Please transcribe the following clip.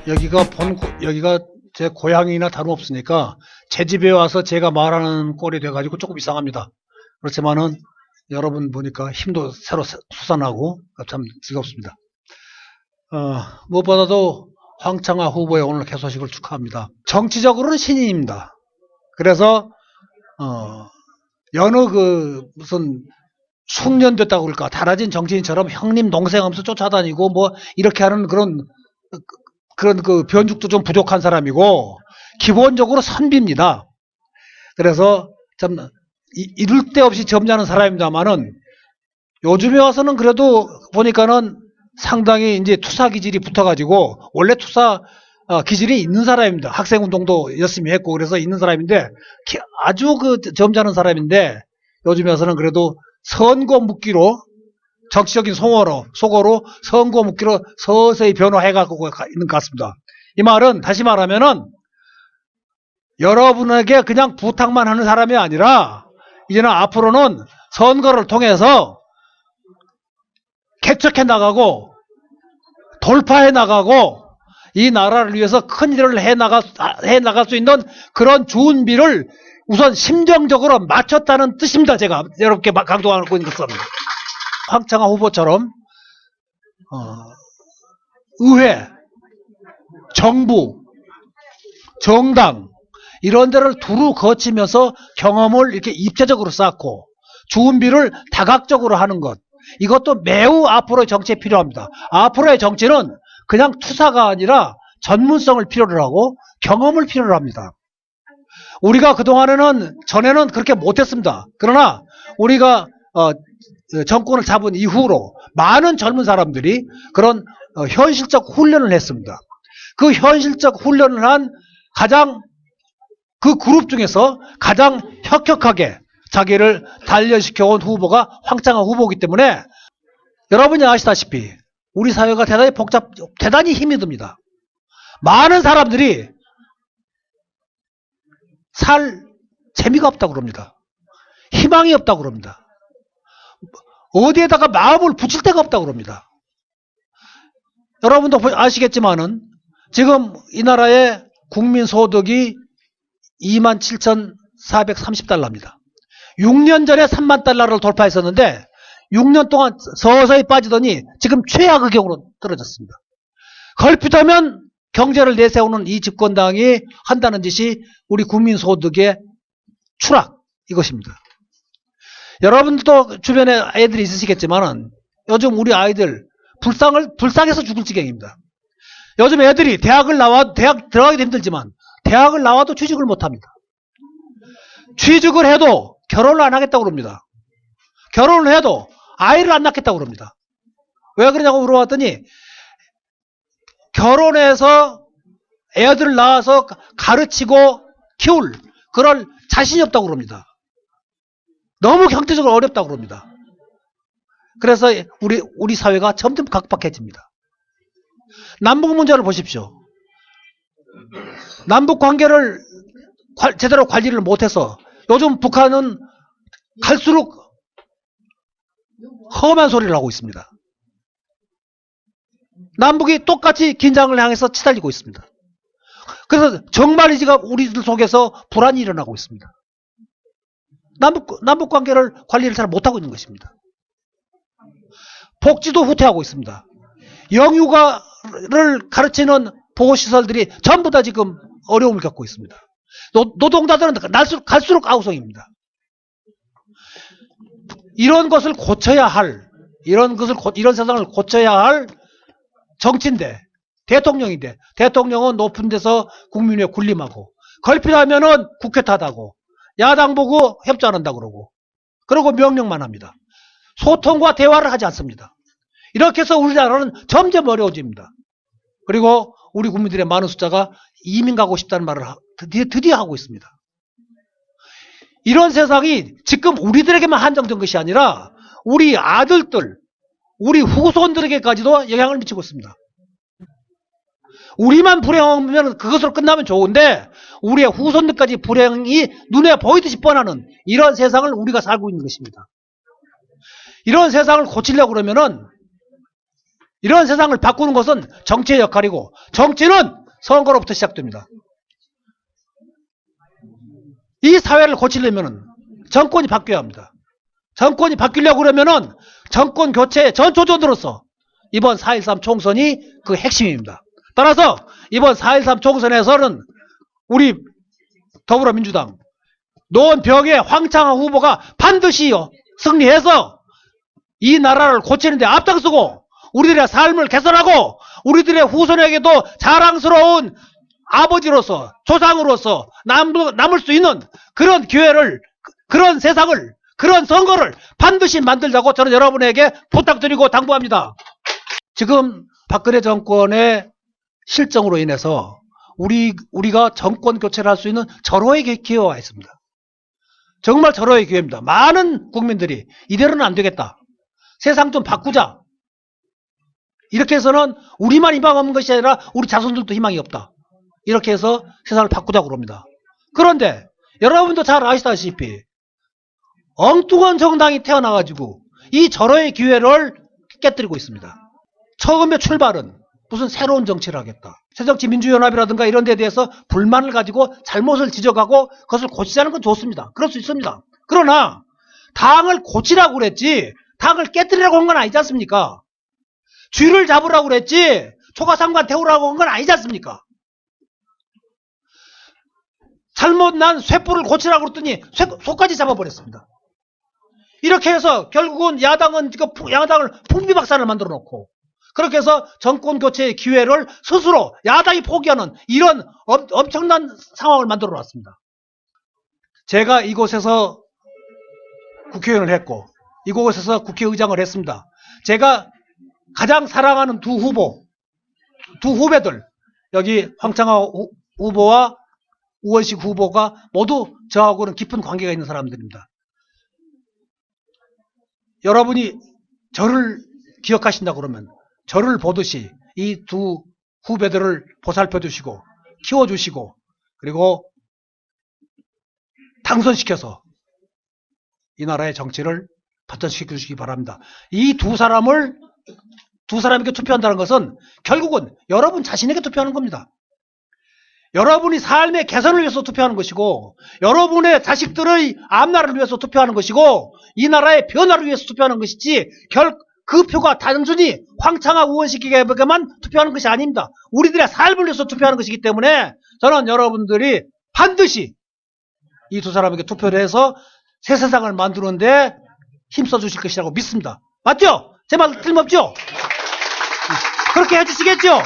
여기가 제 고향이나 다름없으니까 제 집에 와서 제가 말하는 꼴이 돼가지고 조금 이상합니다. 그렇지만은 여러분 보니까 힘도 새로 솟아나고 참 즐겁습니다. 무엇보다도 황창화 후보의 오늘 개소식을 축하합니다. 정치적으로는 신인입니다. 그래서 여느 무슨 숙련됐다고 그럴까 달아진 정치인처럼 형님 동생 하면서 쫓아다니고 뭐 이렇게 하는 그런 변죽도 좀 부족한 사람이고 기본적으로 선비입니다. 그래서 참 이를 데 없이 점잖은 사람입니다만은 요즘에 와서는 그래도 보니까는 상당히 이제 투사 기질이 붙어가지고 원래 투사 기질이 있는 사람입니다. 학생운동도 열심히 했고 그래서 있는 사람인데 아주 점잖은 사람인데 요즘에 와서는 그래도 선거 묻기로 정치적인 속어로 선거 묻기로 서서히 변화해가고 있는 것 같습니다. 이 말은 다시 말하면은 여러분에게 그냥 부탁만 하는 사람이 아니라 이제는 앞으로는 선거를 통해서 개척해 나가고 돌파해 나가고 이 나라를 위해서 큰 일을 해 나갈 수 있는 그런 준비를 우선 심정적으로 마쳤다는 뜻입니다. 제가 여러분께 강조하고 있는 것은 황창화 후보처럼 의회, 정부, 정당 이런 데를 두루 거치면서 경험을 이렇게 입체적으로 쌓고 준비를 다각적으로 하는 것 이것도 매우 앞으로의 정치에 필요합니다. 앞으로의 정치는 그냥 투사가 아니라 전문성을 필요로 하고 경험을 필요로 합니다. 우리가 전에는 그렇게 못했습니다. 그러나 우리가 정권을 잡은 이후로 많은 젊은 사람들이 그런 현실적 훈련을 했습니다. 그 현실적 훈련을 한 그 그룹 중에서 가장 혁혁하게 자기를 단련시켜온 후보가 황창화 후보이기 때문에 여러분이 아시다시피 우리 사회가 대단히 힘이 듭니다. 많은 사람들이 살 재미가 없다고 그럽니다. 희망이 없다고 그럽니다. 어디에다가 마음을 붙일 데가 없다고 그럽니다. 여러분도 아시겠지만은 지금 이 나라의 국민소득이 27,430달러입니다. 6년 전에 3만 달러를 돌파했었는데 6년 동안 서서히 빠지더니 지금 최하극역으로 떨어졌습니다. 걸핏하면 경제를 내세우는 이 집권당이 한다는 짓이 우리 국민소득의 추락 이것입니다. 여러분들도 주변에 애들이 있으시겠지만은 요즘 우리 아이들 불쌍해서 죽을 지경입니다. 요즘 애들이 대학 들어가기도 힘들지만 대학을 나와도 취직을 못합니다. 취직을 해도 결혼을 안 하겠다고 그럽니다. 결혼을 해도 아이를 안 낳겠다고 그럽니다. 왜 그러냐고 물어봤더니 결혼해서 애들을 낳아서 가르치고 키울 그럴 자신이 없다고 그럽니다. 너무 경제적으로 어렵다고 그럽니다. 그래서 우리 사회가 점점 각박해집니다. 남북 문제를 보십시오. 남북 관계를 제대로 관리를 못해서 요즘 북한은 갈수록 험한 소리를 하고 있습니다. 남북이 똑같이 긴장을 향해서 치달리고 있습니다. 그래서 정말이지가 우리들 속에서 불안이 일어나고 있습니다. 남북 관계를 관리를 잘 못하고 있는 것입니다. 복지도 후퇴하고 있습니다. 영유아를 가르치는 보호시설들이 전부 다 지금 어려움을 겪고 있습니다. 노동자들은 갈수록 아우성입니다. 이런 것을 고쳐야 할, 이런 세상을 고쳐야 할 정치인데, 대통령인데, 대통령은 높은 데서 국민 위에 군림하고, 걸핏하면은 국회 탓하고, 야당 보고 협조 안 한다고 그러고 명령만 합니다. 소통과 대화를 하지 않습니다. 이렇게 해서 우리나라는 점점 어려워집니다. 그리고 우리 국민들의 많은 숫자가 이민 가고 싶다는 말을 드디어 하고 있습니다. 이런 세상이 지금 우리들에게만 한정된 것이 아니라 우리 아들들, 우리 후손들에게까지도 영향을 미치고 있습니다. 우리만 불행하면 그것으로 끝나면 좋은데 우리의 후손들까지 불행이 눈에 보이듯이 뻔하는 이런 세상을 우리가 살고 있는 것입니다. 이런 세상을 고치려고 그러면은 이런 세상을 바꾸는 것은 정치의 역할이고 정치는 선거로부터 시작됩니다. 이 사회를 고치려면 정권이 바뀌어야 합니다. 정권이 바뀌려고 그러면은 정권 교체의 전초전으로서 이번 4.13 총선이 그 핵심입니다. 따라서 이번 4.13 총선에서는 우리 더불어민주당 노원병의 황창화 후보가 반드시 승리해서 이 나라를 고치는 데 앞장서고 우리들의 삶을 개선하고 우리들의 후손에게도 자랑스러운 아버지로서 조상으로서 남을 수 있는 그런 기회를, 그런 세상을, 그런 선거를 반드시 만들자고 저는 여러분에게 부탁드리고 당부합니다. 지금 박근혜 정권의 실정으로 인해서 우리가 정권 교체를 할 수 있는 절호의 기회가 와 있습니다. 정말 절호의 기회입니다. 많은 국민들이 이대로는 안 되겠다. 세상 좀 바꾸자. 이렇게 해서는 우리만 희망 없는 것이 아니라 우리 자손들도 희망이 없다. 이렇게 해서 세상을 바꾸자고 그럽니다. 그런데 여러분도 잘 아시다시피 엉뚱한 정당이 태어나가지고 이 절호의 기회를 깨뜨리고 있습니다. 처음에 출발은 무슨 새로운 정치를 하겠다. 새정치민주연합이라든가 이런 데 대해서 불만을 가지고 잘못을 지적하고 그것을 고치자는 건 좋습니다. 그럴 수 있습니다. 그러나 당을 고치라고 그랬지 당을 깨뜨리라고 한 건 아니지 않습니까? 쥐를 잡으라고 그랬지 초가상관 태우라고 한 건 아니지 않습니까? 잘못난 쇠뿔을 고치라고 그랬더니 소까지 잡아버렸습니다. 이렇게 해서 결국은 야당을 풍비박산을 만들어 놓고 그렇게 해서 정권 교체의 기회를 스스로 야당이 포기하는 이런 엄청난 상황을 만들어 놨습니다. 제가 이곳에서 국회의원을 했고 이곳에서 국회의장을 했습니다. 제가 가장 사랑하는 두 후배들 여기 황창화 후보와 우원식 후보가 모두 저하고는 깊은 관계가 있는 사람들입니다. 여러분이 저를 기억하신다 그러면 저를 보듯이 이 두 후배들을 보살펴 주시고 키워주시고 그리고 당선시켜서 이 나라의 정치를 발전시켜 주시기 바랍니다. 이 두 사람에게 투표한다는 것은 결국은 여러분 자신에게 투표하는 겁니다. 여러분이 삶의 개선을 위해서 투표하는 것이고 여러분의 자식들의 앞날을 위해서 투표하는 것이고 이 나라의 변화를 위해서 투표하는 것이지 그 표가 단순히 황창화 우원식에게만 투표하는 것이 아닙니다. 우리들의 삶을 위해서 투표하는 것이기 때문에 저는 여러분들이 반드시 이 두 사람에게 투표를 해서 새 세상을 만드는데 힘써 주실 것이라고 믿습니다. 맞죠? 제 말 틀림없죠? 그렇게 해주시겠죠?